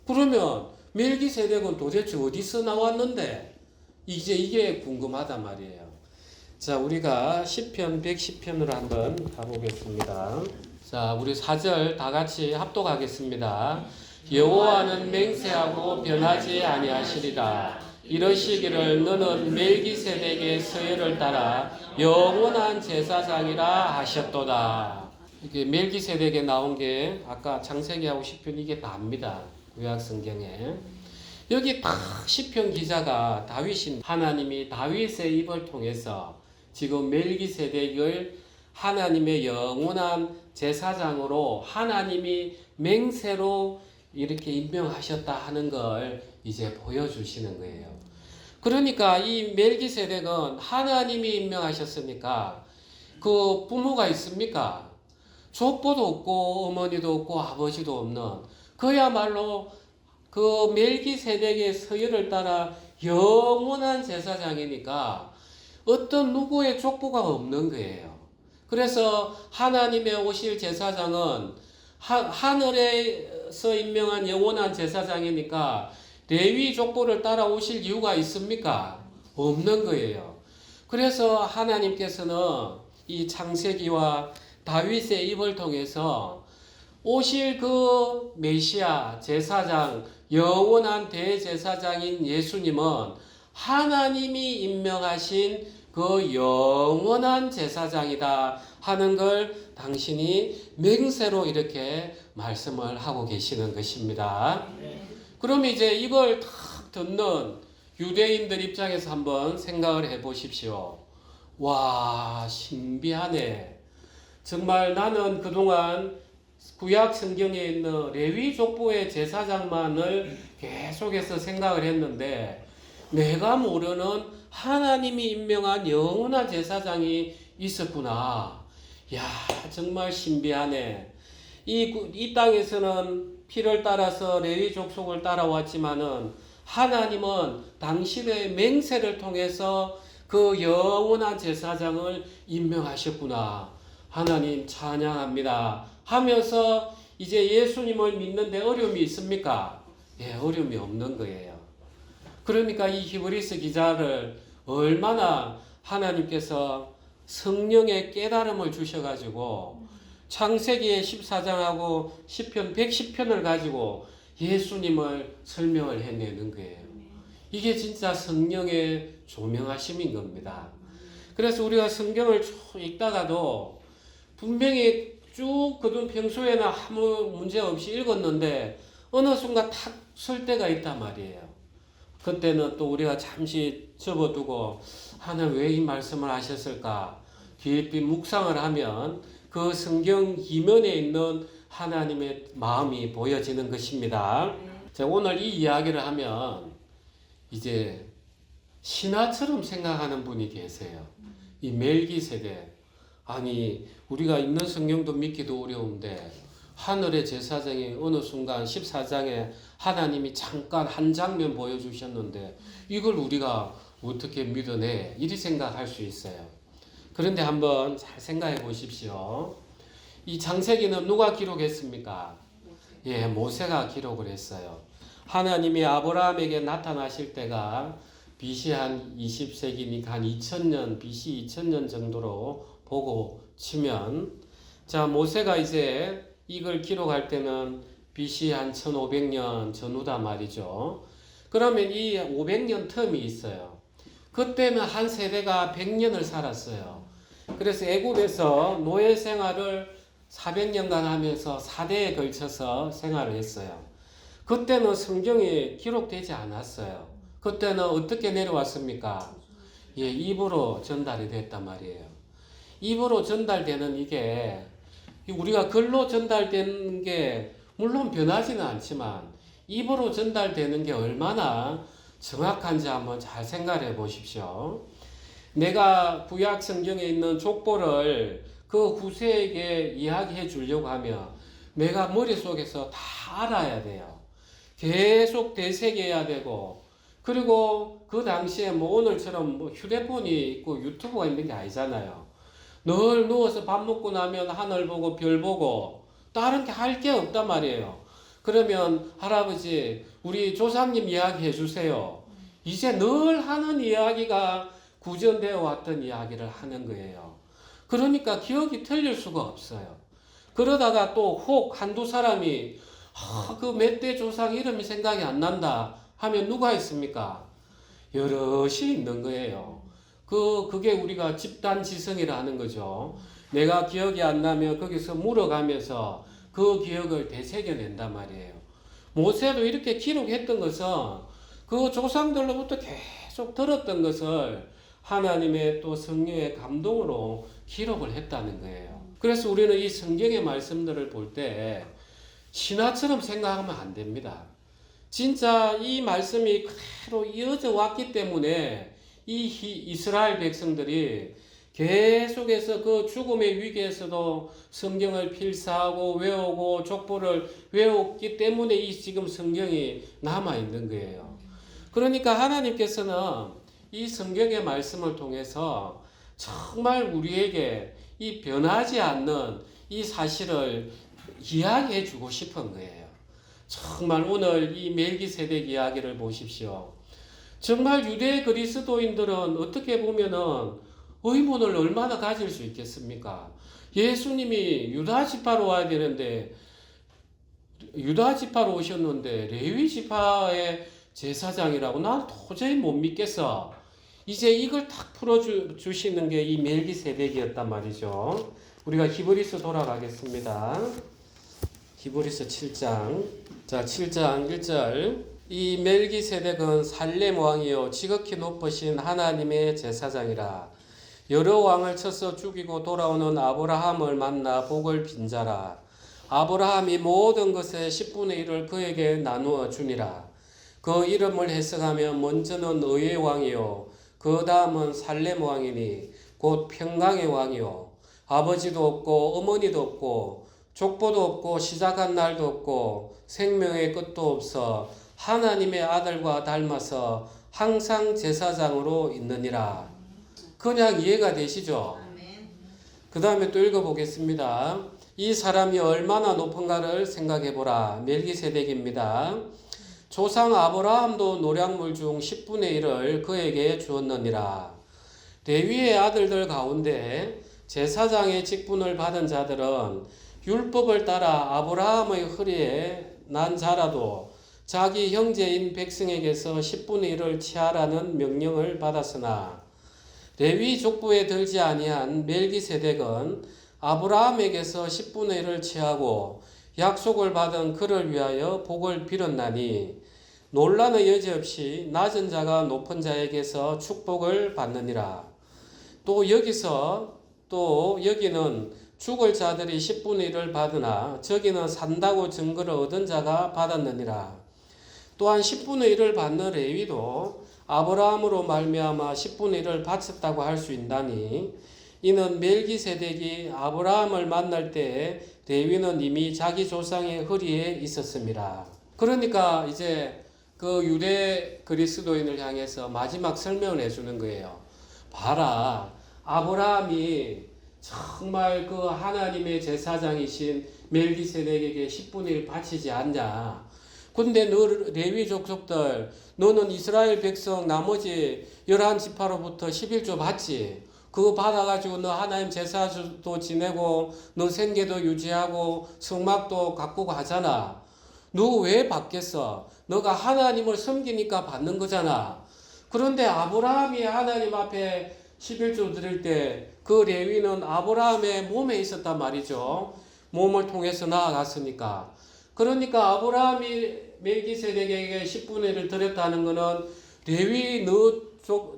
그러면 멜기세덱은 도대체 어디서 나왔는데? 이제 이게 궁금하단 말이에요. 자, 우리가 시편 110편으로 한번 가보겠습니다. 자, 우리 4절 다 같이 합독하겠습니다. 여호와는 맹세하고 변하지 아니하시리라. 이러시기를 너는 멜기세덱의 서열을 따라 영원한 제사장이라 하셨도다. 이게 멜기세덱에 나온 게 아까 창세기하고 시편 이게 답니다. 구약 성경에. 여기 딱 시편 기자가 다윗인 하나님이 다윗의 입을 통해서 지금 멜기세덱을 하나님의 영원한 제사장으로 하나님이 맹세로 이렇게 임명하셨다 하는 걸 이제 보여주시는 거예요. 그러니까 이 멜기세덱은 하나님이 임명하셨으니까 그 부모가 있습니까? 족보도 없고 어머니도 없고 아버지도 없는 그야말로 그 멜기세덱의 서열을 따라 영원한 제사장이니까 어떤 누구의 족보가 없는 거예요. 그래서 하나님의 오실 제사장은 하늘에서 임명한 영원한 제사장이니까 레위 족보를 따라 오실 이유가 있습니까? 없는 거예요. 그래서 하나님께서는 이 창세기와 다윗의 입을 통해서 오실 그 메시아 제사장 영원한 대제사장인 예수님은 하나님이 임명하신 그 영원한 제사장이다 하는 걸 당신이 맹세로 이렇게 말씀을 하고 계시는 것입니다. 그럼 이제 이걸 탁 듣는 유대인들 입장에서 한번 생각을 해 보십시오. 와, 신비하네. 정말 나는 그동안 구약 성경에 있는 레위 족보의 제사장만을 계속해서 생각을 했는데 내가 모르는 하나님이 임명한 영원한 제사장이 있었구나. 야, 정말 신비하네. 이 땅에서는 피를 따라서 레위 족속을 따라왔지만은 하나님은 당신의 맹세를 통해서 그 영원한 제사장을 임명하셨구나. 하나님 찬양합니다. 하면서 이제 예수님을 믿는데 어려움이 있습니까? 예, 어려움이 없는 거예요. 그러니까 이 히브리서 기자를 얼마나 하나님께서 성령의 깨달음을 주셔가지고 창세기의 14장하고 시편 110편을 가지고 예수님을 설명을 해내는 거예요. 이게 진짜 성령의 조명하심인 겁니다. 그래서 우리가 성경을 쭉 읽다가도 분명히 쭉 그동 평소에는 아무 문제 없이 읽었는데 어느 순간 탁 설 때가 있단 말이에요. 그때는 또 우리가 잠시 접어두고 하나님 왜 이 말씀을 하셨을까 깊이 묵상을 하면 그 성경 이면에 있는 하나님의 마음이 보여지는 것입니다. 제가 오늘 이 이야기를 하면 이제 신하처럼 생각하는 분이 계세요. 이 멜기세덱. 아니 우리가 있는 성경도 믿기도 어려운데 하늘의 제사장이 어느 순간 14장에 하나님이 잠깐 한 장면 보여주셨는데 이걸 우리가 어떻게 믿어내? 이리 생각할 수 있어요. 그런데 한번 잘 생각해 보십시오. 이 창세기는 누가 기록했습니까? 예, 모세가 기록을 했어요. 하나님이 아브라함에게 나타나실 때가 BC 한 20세기니까 한 2000년, BC 2000년 정도로 보고 치면, 자, 모세가 이제 이걸 기록할 때는 BC 한 1500년 전후다 말이죠. 그러면 이 500년 텀이 있어요. 그때는 한 세대가 100년을 살았어요. 그래서 애굽에서 노예 생활을 400년간 하면서 4대에 걸쳐서 생활을 했어요. 그때는 성경이 기록되지 않았어요. 그때는 어떻게 내려왔습니까? 예, 입으로 전달이 됐단 말이에요. 입으로 전달되는 이게 우리가 글로 전달되는 게 물론 변하지는 않지만 입으로 전달되는 게 얼마나 정확한지 한번 잘 생각해 보십시오. 내가 구약 성경에 있는 족보를 그 후세에게 이야기해 주려고 하면 내가 머릿속에서 다 알아야 돼요. 계속 되새겨야 되고, 그리고 그 당시에 뭐 오늘처럼 뭐 휴대폰이 있고 유튜브가 있는 게 아니잖아요. 늘 누워서 밥 먹고 나면 하늘 보고 별 보고 다른 게 할 게 없단 말이에요. 그러면 할아버지 우리 조상님 이야기 해주세요. 이제 늘 하는 이야기가 구전되어 왔던 이야기를 하는 거예요. 그러니까 기억이 틀릴 수가 없어요. 그러다가 또 혹 한두 사람이 그 몇 대 조상 이름이 생각이 안 난다 하면 누가 있습니까? 여럿이 있는 거예요. 그게 우리가 집단지성이라 하는 거죠. 내가 기억이 안 나면 거기서 물어가면서 그 기억을 되새겨낸단 말이에요. 모세도 이렇게 기록했던 것은 그 조상들로부터 계속 들었던 것을 하나님의 또 성령의 감동으로 기록을 했다는 거예요. 그래서 우리는 이 성경의 말씀들을 볼 때 신화처럼 생각하면 안 됩니다. 진짜 이 말씀이 그대로 이어져 왔기 때문에 이 이스라엘 백성들이 계속해서 그 죽음의 위기에서도 성경을 필사하고 외우고 족보를 외웠기 때문에 이 지금 성경이 남아있는 거예요. 그러니까 하나님께서는 이 성경의 말씀을 통해서 정말 우리에게 이 변하지 않는 이 사실을 이야기해 주고 싶은 거예요. 정말 오늘 이 멜기세덱 이야기를 보십시오. 정말 유대 그리스도인들은 어떻게 보면은 의문을 얼마나 가질 수 있겠습니까? 예수님이 유다 지파로 와야 되는데 유다 지파로 오셨는데 레위 지파의 제사장이라고 난 도저히 못 믿겠어. 이제 이걸 딱 풀어주시는 게 이 멜기세덱이었단 말이죠. 우리가 히브리서 돌아가겠습니다. 히브리서 7장. 자, 7장 1절. 이 멜기세덱은 살렘 왕이요 지극히 높으신 하나님의 제사장이라. 여러 왕을 쳐서 죽이고 돌아오는 아브라함을 만나 복을 빈 자라. 아브라함이 모든 것의 10분의 1을 그에게 나누어 주니라. 그 이름을 해석하면 먼저는 의의 왕이요 그 다음은 살렘 왕이니 곧 평강의 왕이요 아버지도 없고 어머니도 없고 족보도 없고 시작한 날도 없고 생명의 끝도 없어 하나님의 아들과 닮아서 항상 제사장으로 있느니라. 그냥 이해가 되시죠? 그 다음에 또 읽어보겠습니다. 이 사람이 얼마나 높은가를 생각해보라. 멜기세덱입니다. 조상 아브라함도 노략물 중 10분의 1을 그에게 주었느니라. 레위의 아들들 가운데 제사장의 직분을 받은 자들은 율법을 따라 아브라함의 허리에 난 자라도 자기 형제인 백성에게서 10분의 1을 취하라는 명령을 받았으나 레위 족보에 들지 아니한 멜기세덱은 아브라함에게서 10분의 1을 취하고 약속을 받은 그를 위하여 복을 빌었나니 논란의 여지 없이 낮은 자가 높은 자에게서 축복을 받느니라. 또 여기는 죽을 자들이 10분의 1을 받으나 저기는 산다고 증거를 얻은 자가 받았느니라. 또한 10분의 1을 받는 레위도 아브라함으로 말미암아 10분의 1을 바쳤다고 할 수 있나니 이는 멜기세덱이 아브라함을 만날 때에 레위는 이미 자기 조상의 허리에 있었습니다. 그러니까 이제 그 유대 그리스도인을 향해서 마지막 설명을 해주는 거예요. 봐라, 아브라함이 정말 그 하나님의 제사장이신 멜기세덱에게 10분의 1 바치지 않냐. 근데 너 레위 족속들, 너는 이스라엘 백성 나머지 11지파로부터 11조 받지. 그거 받아가지고 너 하나님 제사도 지내고 너 생계도 유지하고 성막도 가꾸고 하잖아. 너 왜 받겠어? 너가 하나님을 섬기니까 받는 거잖아. 그런데 아브라함이 하나님 앞에 11조 드릴 때 그 레위는 아브라함의 몸에 있었단 말이죠. 몸을 통해서 나아갔으니까. 그러니까 아브라함이 멜기세덱에게 10분의 1을 드렸다는 것은 레위 너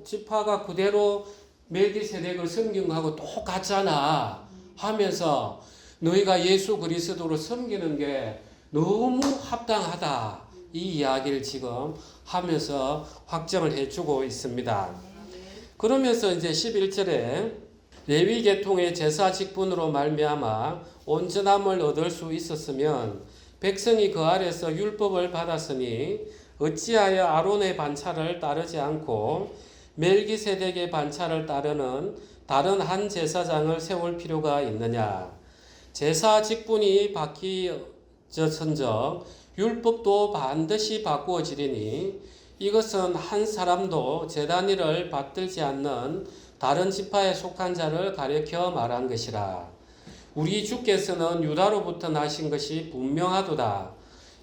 지파가 그대로 멜기세덱을 섬긴 거하고 똑같잖아 하면서 너희가 예수 그리스도를 섬기는 게 너무 합당하다. 이 이야기를 지금 하면서 확정을 해주고 있습니다. 그러면서 이제 11절에 레위 계통의 제사 직분으로 말미암아 온전함을 얻을 수 있었으면 백성이 그 아래서 율법을 받았으니 어찌하여 아론의 반차를 따르지 않고 멜기세덱의 반차를 따르는 다른 한 제사장을 세울 필요가 있느냐. 제사 직분이 바뀌어졌은즉 율법도 반드시 바꾸어지리니 이것은 한 사람도 제단위를 받들지 않는 다른 지파에 속한 자를 가리켜 말한 것이라. 우리 주께서는 유다로부터 나신 것이 분명하도다.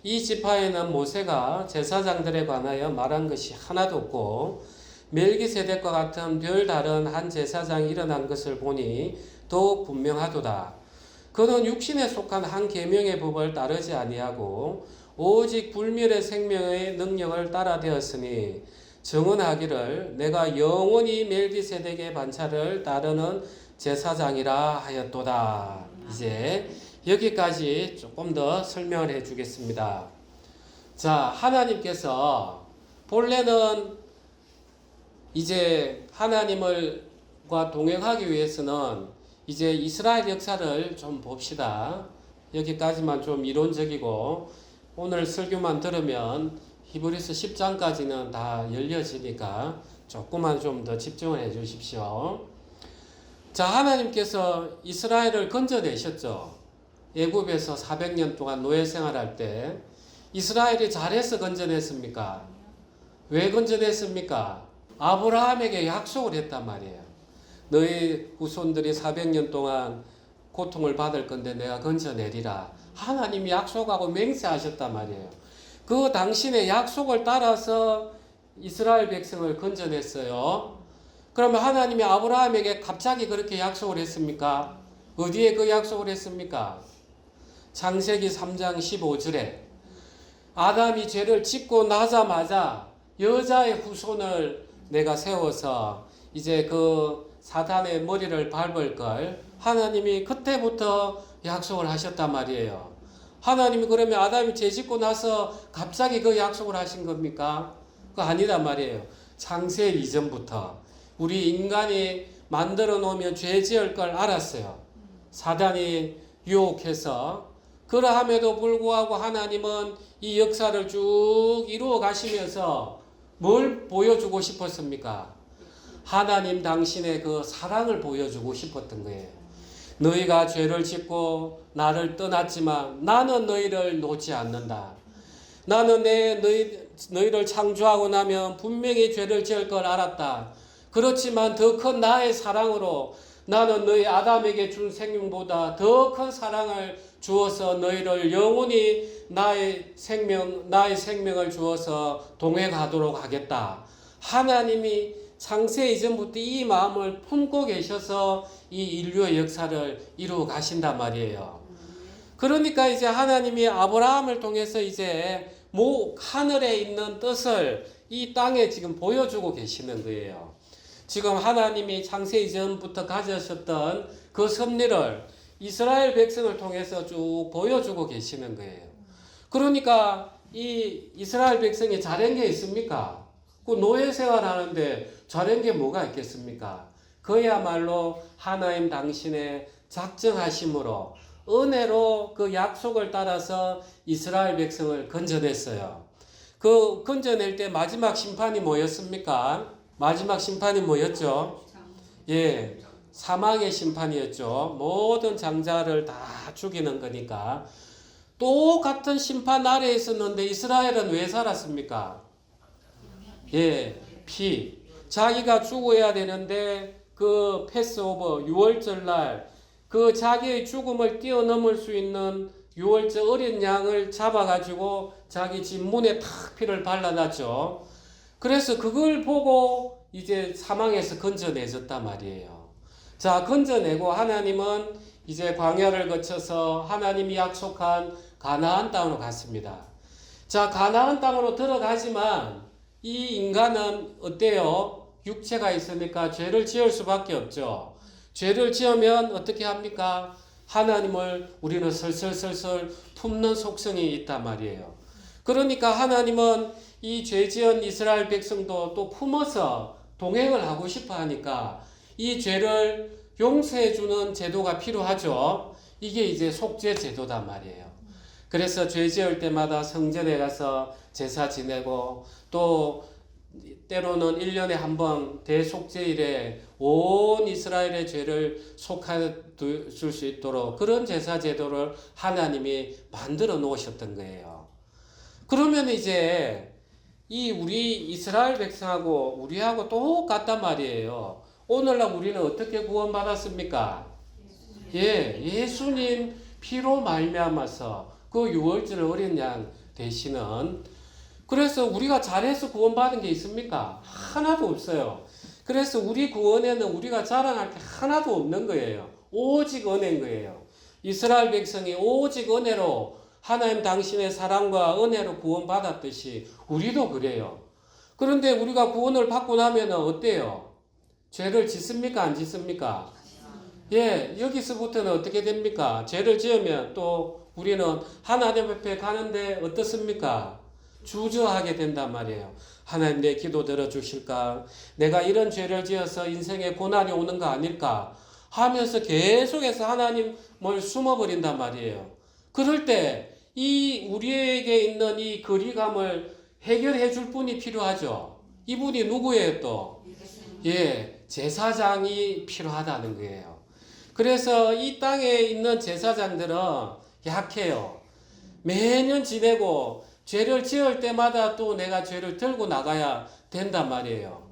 이 지파에는 모세가 제사장들에 관하여 말한 것이 하나도 없고 멜기세덱과 같은 별다른 한 제사장이 일어난 것을 보니 더욱 분명하도다. 그는 육신에 속한 한 계명의 법을 따르지 아니하고 오직 불멸의 생명의 능력을 따라 되었으니 정언하기를 내가 영원히 멜기세덱의 반차를 따르는 제사장이라 하였도다. 이제 여기까지 조금 더 설명을 해 주겠습니다. 자, 하나님께서 본래는 이제 하나님과 동행하기 위해서는 이제 이스라엘 역사를 좀 봅시다. 여기까지만 좀 이론적이고 오늘 설교만 들으면 히브리서 10장까지는 다 열려지니까 조금만 좀 더 집중을 해 주십시오. 자, 하나님께서 이스라엘을 건져내셨죠. 애굽에서 400년 동안 노예 생활할 때 이스라엘이 잘해서 건져냈습니까? 왜 건져냈습니까? 아브라함에게 약속을 했단 말이에요. 너희 후손들이 400년 동안 고통을 받을 건데 내가 건져내리라. 하나님이 약속하고 맹세하셨단 말이에요. 그 당신의 약속을 따라서 이스라엘 백성을 건져냈어요. 그러면 하나님이 아브라함에게 갑자기 그렇게 약속을 했습니까? 어디에 그 약속을 했습니까? 창세기 3장 15절에 아담이 죄를 짓고 나자마자 여자의 후손을 내가 세워서 이제 그 사탄의 머리를 밟을 걸 하나님이 그때부터 약속을 하셨단 말이에요. 하나님이 그러면 아담이 죄 짓고 나서 갑자기 그 약속을 하신 겁니까? 그거 아니란 말이에요. 창세 이전부터 우리 인간이 만들어 놓으면 죄 지을 걸 알았어요. 사단이 유혹해서 그러함에도 불구하고 하나님은 이 역사를 쭉 이루어 가시면서 뭘 보여주고 싶었습니까? 하나님 당신의 그 사랑을 보여주고 싶었던 거예요. 너희가 죄를 짓고 나를 떠났지만 나는 너희를 놓지 않는다. 나는 너희를 창조하고 나면 분명히 죄를 지을 걸 알았다. 그렇지만 더 큰 나의 사랑으로 나는 너희 아담에게 준 생명보다 더 큰 사랑을 주어서 너희를 영원히 나의 생명을 주어서 동행하도록 하겠다. 하나님이 창세 이전부터 이 마음을 품고 계셔서 이 인류의 역사를 이루어 가신단 말이에요. 그러니까 이제 하나님이 아브라함을 통해서 이제 하늘에 있는 뜻을 이 땅에 지금 보여주고 계시는 거예요. 지금 하나님이 창세 이전부터 가지셨던 그 섭리를 이스라엘 백성을 통해서 쭉 보여주고 계시는 거예요. 그러니까 이 이스라엘 백성이 잘한 게 있습니까? 그 노예 생활하는데 잘한 게 뭐가 있겠습니까? 그야말로 하나님 당신의 작정하심으로 은혜로 그 약속을 따라서 이스라엘 백성을 건져냈어요. 그 건져낼 때 마지막 심판이 뭐였습니까? 마지막 심판이 뭐였죠? 예, 사망의 심판이었죠. 모든 장자를 다 죽이는 거니까. 똑같은 심판 아래에 있었는데 이스라엘은 왜 살았습니까? 예, 피. 자기가 죽어야 되는데 그 패스오버 6월절 날 그 자기의 죽음을 뛰어넘을 수 있는 6월절 어린 양을 잡아가지고 자기 집 문에 탁 피를 발라놨죠. 그래서 그걸 보고 이제 사망에서 건져내졌단 말이에요. 자, 건져내고 하나님은 이제 광야를 거쳐서 하나님이 약속한 가나안 땅으로 갔습니다. 자, 가나안 땅으로 들어가지만 이 인간은 어때요? 육체가 있으니까 죄를 지을 수밖에 없죠. 죄를 지으면 어떻게 합니까? 하나님을 우리는 설설설설 품는 속성이 있단 말이에요. 그러니까 하나님은 이 죄 지은 이스라엘 백성도 또 품어서 동행을 하고 싶어 하니까 이 죄를 용서해 주는 제도가 필요하죠. 이게 이제 속죄 제도단 말이에요. 그래서 죄 지을 때마다 성전에 가서 제사 지내고 또 때로는 1년에 한 번 대속죄일에 온 이스라엘의 죄를 속해 줄 수 있도록 그런 제사 제도를 하나님이 만들어 놓으셨던 거예요. 그러면 이제 이 우리 이스라엘 백성하고 우리하고 똑같단 말이에요. 오늘날 우리는 어떻게 구원받았습니까? 예, 예수님 피로 말미암아서 그 유월절 어린 양 되시는 그래서 우리가 잘해서 구원받은 게 있습니까? 하나도 없어요. 그래서 우리 구원에는 우리가 자랑할 게 하나도 없는 거예요. 오직 은혜인 거예요. 이스라엘 백성이 오직 은혜로 하나님 당신의 사랑과 은혜로 구원받았듯이 우리도 그래요. 그런데 우리가 구원을 받고 나면 어때요? 죄를 짓습니까? 안 짓습니까? 예, 여기서부터는 어떻게 됩니까? 죄를 지으면 또 우리는 하나님 앞에 가는데 어떻습니까? 주저하게 된단 말이에요. 하나님 내 기도 들어주실까? 내가 이런 죄를 지어서 인생에 고난이 오는 거 아닐까? 하면서 계속해서 하나님을 숨어버린단 말이에요. 그럴 때 이 우리에게 있는 이 거리감을 해결해 줄 분이 필요하죠. 이분이 누구예요 또? 예, 제사장이 필요하다는 거예요. 그래서 이 땅에 있는 제사장들은 약해요. 매년 지내고 죄를 지을 때마다 또 내가 죄를 들고 나가야 된단 말이에요.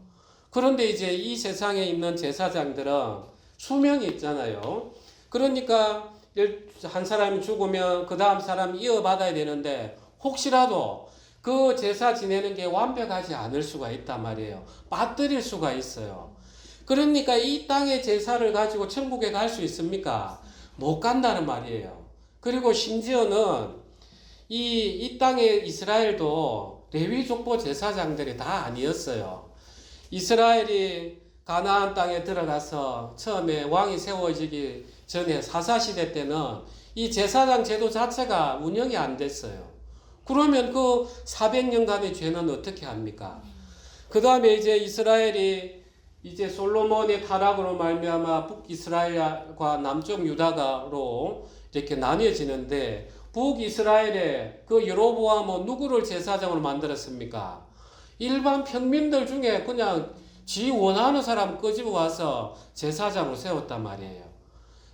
그런데 이제 이 세상에 있는 제사장들은 수명이 있잖아요. 그러니까 한 사람이 죽으면 그 다음 사람이 이어받아야 되는데 혹시라도 그 제사 지내는 게 완벽하지 않을 수가 있단 말이에요. 빠뜨릴 수가 있어요. 그러니까 이 땅의 제사를 가지고 천국에 갈 수 있습니까? 못 간다는 말이에요. 그리고 심지어는 이 땅의 이스라엘도 레위 족보 제사장들이 다 아니었어요. 이스라엘이 가나안 땅에 들어가서 처음에 왕이 세워지기 전에 사사시대 때는 이 제사장 제도 자체가 운영이 안 됐어요. 그러면 그 400년간의 죄는 어떻게 합니까? 그 다음에 이제 이스라엘이 이제 솔로몬의 타락으로 말미암아 북이스라엘과 남쪽 유다가로 이렇게 나뉘어지는데 북이스라엘의 그 여로보암은 누구를 제사장으로 만들었습니까? 일반 평민들 중에 그냥 지 원하는 사람 끄집어 와서 제사장으로 세웠단 말이에요.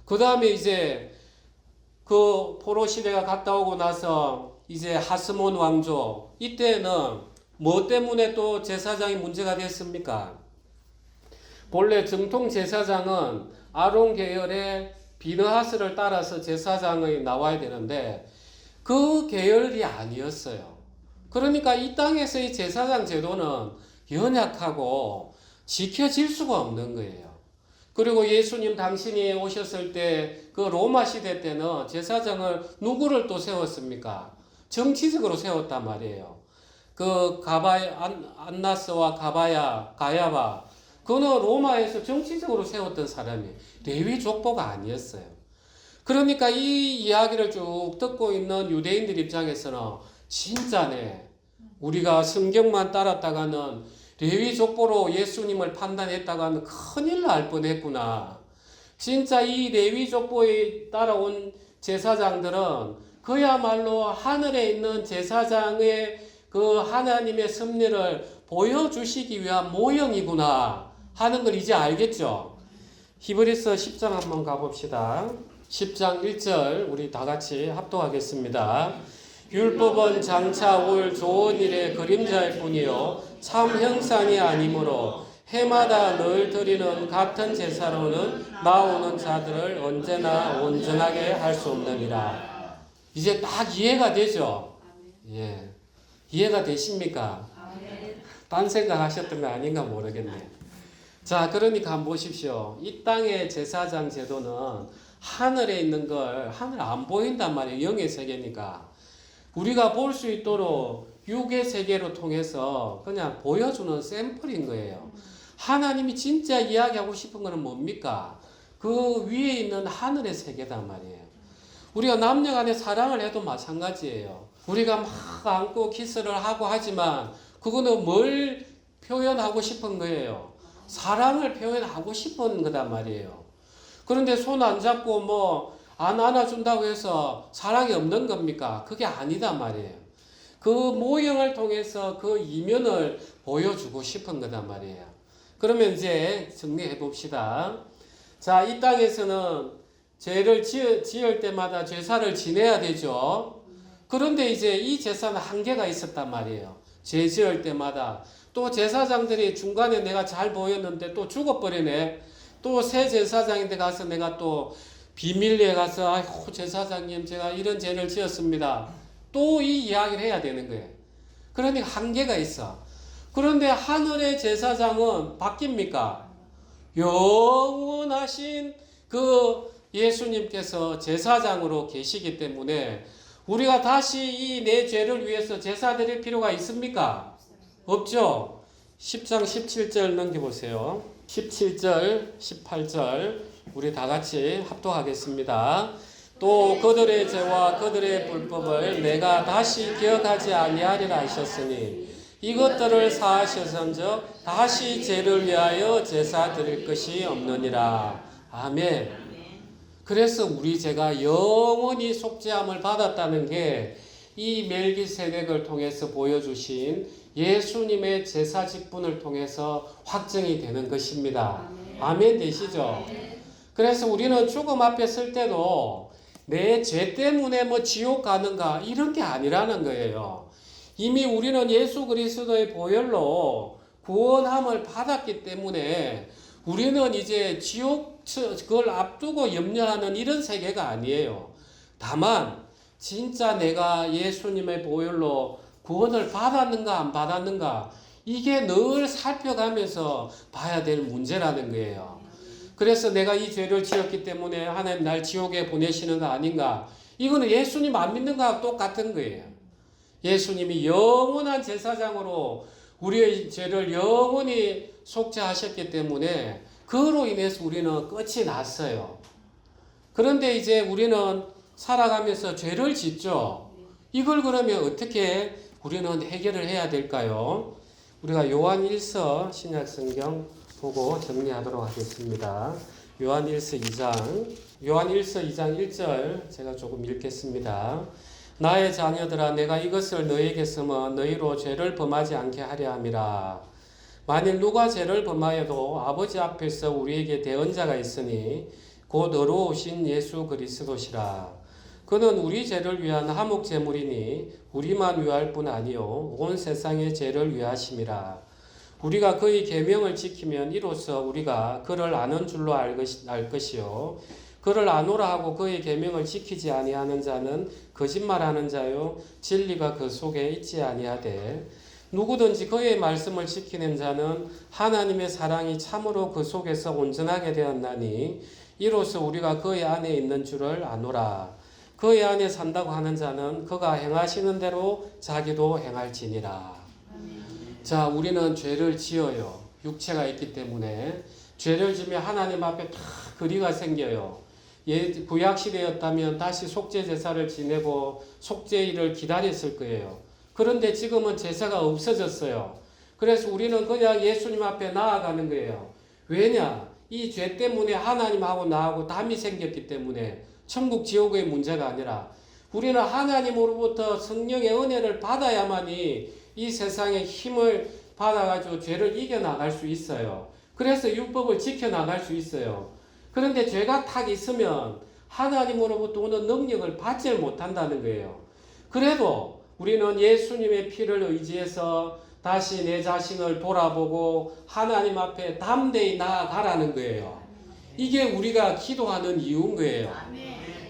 그 다음에 이제 그 포로 시대가 갔다 오고 나서 이제 하스몬 왕조 이때는 뭐 때문에 또 제사장이 문제가 됐습니까? 본래 정통 제사장은 아론 계열의 비느하스를 따라서 제사장이 나와야 되는데 그 계열이 아니었어요. 그러니까 이 땅에서의 제사장 제도는 연약하고 지켜질 수가 없는 거예요. 그리고 예수님 당신이 오셨을 때 그 로마 시대 때는 제사장을 누구를 또 세웠습니까? 정치적으로 세웠단 말이에요. 그 안나스와 가야바 그는 로마에서 정치적으로 세웠던 사람이 레위 족보가 아니었어요. 그러니까 이 이야기를 쭉 듣고 있는 유대인들 입장에서는 진짜네. 우리가 성경만 따랐다가는 레위 족보로 예수님을 판단했다가는 큰일 날 뻔했구나. 진짜 이 레위 족보에 따라온 제사장들은 그야말로 하늘에 있는 제사장의 그 하나님의 섭리를 보여주시기 위한 모형이구나 하는 걸 이제 알겠죠? 히브리서 10장 한번 가봅시다. 10장 1절 우리 다 같이 합독하겠습니다. 율법은 장차 올 좋은 일의 그림자일 뿐이요 참 형상이 아니므로 해마다 늘 드리는 같은 제사로는 나오는 자들을 언제나 온전하게 할 수 없느니라. 이제 딱 이해가 되죠? 예. 이해가 되십니까? 딴 생각하셨던 거 아닌가 모르겠네. 자, 그러니까 한번 보십시오. 이 땅의 제사장 제도는 하늘에 있는 걸 하늘 안 보인단 말이에요. 영의 세계니까. 우리가 볼 수 있도록 육의 세계로 통해서 그냥 보여주는 샘플인 거예요. 하나님이 진짜 이야기하고 싶은 거는 뭡니까? 그 위에 있는 하늘의 세계단 말이에요. 우리가 남녀 간에 사랑을 해도 마찬가지예요. 우리가 막 안고 키스를 하고 하지만 그거는 뭘 표현하고 싶은 거예요? 사랑을 표현하고 싶은 거단 말이에요. 그런데 손 안 잡고 뭐 안 안아준다고 해서 사랑이 없는 겁니까? 그게 아니다 말이에요. 그 모형을 통해서 그 이면을 보여주고 싶은 거단 말이에요. 그러면 이제 정리해 봅시다. 자, 이 땅에서는 죄를 지을 때마다 제사를 지내야 되죠. 그런데 이제 이 제사는 한계가 있었단 말이에요. 죄 지을 때마다. 또 제사장들이 중간에 내가 잘 보였는데 또 죽어버리네. 또 새 제사장인데 가서 내가 또 비밀리에 가서 아이고 제사장님 제가 이런 죄를 지었습니다. 또 이 이야기를 해야 되는 거예요. 그러니까 한계가 있어. 그런데 하늘의 제사장은 바뀝니까? 영원하신 그 예수님께서 제사장으로 계시기 때문에 우리가 다시 이 내 죄를 위해서 제사 드릴 필요가 있습니까? 없죠. 10장 17절 넘겨보세요. 17절 18절 우리 다 같이 합독하겠습니다. 또 그들의 죄와 그들의 불법을 내가 다시 기억하지 아니하리라 하셨으니 이것들을 사하셔선즉 다시 죄를 위하여 제사 드릴 것이 없느니라. 아멘. 그래서 우리 죄가 영원히 속죄함을 받았다는 게 이 멜기세덱을 통해서 보여주신 예수님의 제사 직분을 통해서 확정이 되는 것입니다. 아멘 되시죠? 그래서 우리는 죽음 앞에 설 때도 내 죄 때문에 뭐 지옥 가는가 이런 게 아니라는 거예요. 이미 우리는 예수 그리스도의 보혈로 구원함을 받았기 때문에 우리는 이제 지옥 그걸 앞두고 염려하는 이런 세계가 아니에요. 다만 진짜 내가 예수님의 보혈로 구원을 받았는가 안 받았는가 이게 늘 살펴가면서 봐야 될 문제라는 거예요. 그래서 내가 이 죄를 지었기 때문에 하나님 날 지옥에 보내시는 거 아닌가? 이거는 예수님 안 믿는 거하고 똑같은 거예요. 예수님이 영원한 제사장으로 우리의 죄를 영원히 속죄하셨기 때문에 그로 인해서 우리는 끝이 났어요. 그런데 이제 우리는 살아가면서 죄를 짓죠. 이걸 그러면 어떻게 우리는 해결을 해야 될까요? 우리가 요한 1서 신약성경 보고 정리하도록 하겠습니다. 요한 1서 2장 1절 제가 조금 읽겠습니다. 나의 자녀들아 내가 이것을 너희에게 쓰면 너희로 죄를 범하지 않게 하려 함이라. 만일 누가 죄를 범하여도 아버지 앞에서 우리에게 대언자가 있으니 곧 의로우신 예수 그리스도시라. 그는 우리 죄를 위한 화목 제물이니 우리만 위할 뿐 아니요 온 세상의 죄를 위하심이라. 우리가 그의 계명을 지키면 이로써 우리가 그를 아는 줄로 알 것이요 그를 아노라 하고 그의 계명을 지키지 아니하는 자는 거짓말하는 자요 진리가 그 속에 있지 아니하되 누구든지 그의 말씀을 지키는 자는 하나님의 사랑이 참으로 그 속에서 온전하게 되었나니 이로써 우리가 그의 안에 있는 줄을 아노라. 그의 안에 산다고 하는 자는 그가 행하시는 대로 자기도 행할지니라. 자, 우리는 죄를 지어요. 육체가 있기 때문에 죄를 지면 하나님 앞에 다 거리가 생겨요. 구약 시대였다면 다시 속죄 제사를 지내고 속죄일을 기다렸을 거예요. 그런데 지금은 제사가 없어졌어요. 그래서 우리는 그냥 예수님 앞에 나아가는 거예요. 왜냐? 이 죄 때문에 하나님하고 나하고 담이 생겼기 때문에 천국 지옥의 문제가 아니라 우리는 하나님으로부터 성령의 은혜를 받아야만이 이 세상에 힘을 받아가지고 죄를 이겨나갈 수 있어요. 그래서 율법을 지켜나갈 수 있어요. 그런데 죄가 탁 있으면 하나님으로부터 오는 능력을 받지 못한다는 거예요. 그래도 우리는 예수님의 피를 의지해서 다시 내 자신을 돌아보고 하나님 앞에 담대히 나아가라는 거예요. 이게 우리가 기도하는 이유인 거예요.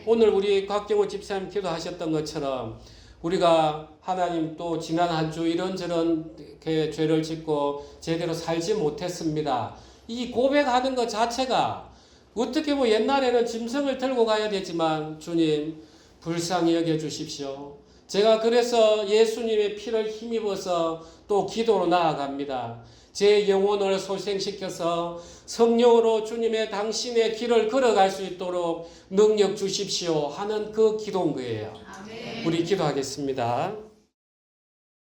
오늘 우리 곽경호 집사님 기도하셨던 것처럼 우리가 하나님 또 지난 한 주 이런저런 죄를 짓고 제대로 살지 못했습니다. 이 고백하는 것 자체가 어떻게 보면 옛날에는 짐승을 들고 가야 되지만 주님 불쌍히 여겨주십시오. 제가 그래서 예수님의 피를 힘입어서 또 기도로 나아갑니다. 제 영혼을 소생시켜서 성령으로 주님의 당신의 길을 걸어갈 수 있도록 능력 주십시오 하는 그 기도인 거예요. 아멘. 우리 기도하겠습니다.